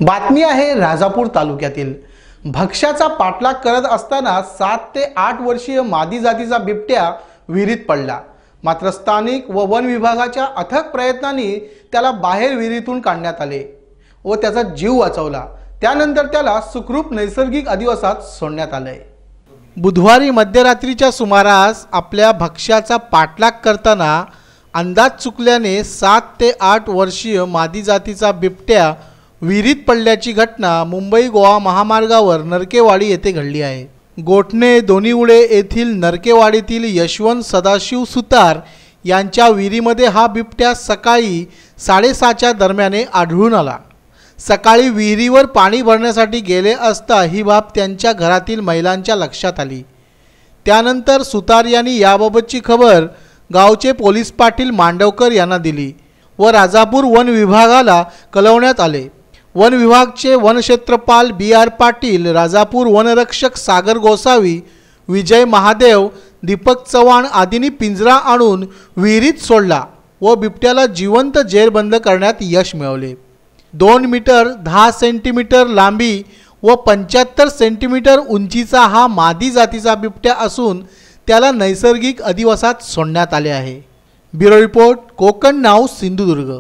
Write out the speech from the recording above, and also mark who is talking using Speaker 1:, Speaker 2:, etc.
Speaker 1: बातमी आहे राजापूर तालुक्यातील। भक्ष्याचा पाठलाग करत असताना 7 ते 8 वर्षीय मादी जातीचा बिबट्या विहिरीत पडला। मात्र स्थानिक व वन विभागाच्या अथक प्रयत्नांनी त्याला बाहेर विहिरीतून काढण्यात आले व त्याचा जीव वाचवला। त्यानंतर त्याला सुखरूप नैसर्गिक अधिवासात सोडण्यात आले। बुधवारी मध्यरात्रीच्या सुमारास आपल्या भक्ष्याचा पाठलाग करताना अंदाज चुकल्याने 7 ते 8 वर्षीय मादी जातीचा बिबट्या विहिरीत पडल्याची घटना मुंबई गोवा महामार्गावर नरकेवाडी येथे घडली आहे। गोठणे दोन्हीउडे येथील नरकेवाडीतील यशवंत सदाशिव सुतार यांच्या विहिरीमध्ये हा बिबट्या सकाळी 7:30च्या दरम्यान आढळून आला। सकाळी विहिरीवर पाणी भरण्यासाठी गेले असता ही बाब त्यांच्या घरातील महिलांच्या लक्षात आली। त्यानंतर सुतार यांनी याबाबतची खबर गावचे पोलीस पाटील मांडवकर यांना दिली व राजापूर वन विभागाला कळवण्यात आले। वन विभागचे वनक्षेत्रपाल BR पाटील, राजापूर वनरक्षक सागर गोसावी, विजय महादेव, दीपक चव्हाण आदींनी पिंजरा आणून विहिरीत सोडला व बिबट्याला जिवंत जेरबंद करण्यात यश मिळवले। 2 मीटर 10 सेंटीमीटर लांबी व 75 सेंटीमीटर उंचीचा हा मादी जातीचा बिबट्या असून त्याला नैसर्गिक अधिवासात सोडण्यात आले आहे। Bureau report, Konkan now, Sindhudurg.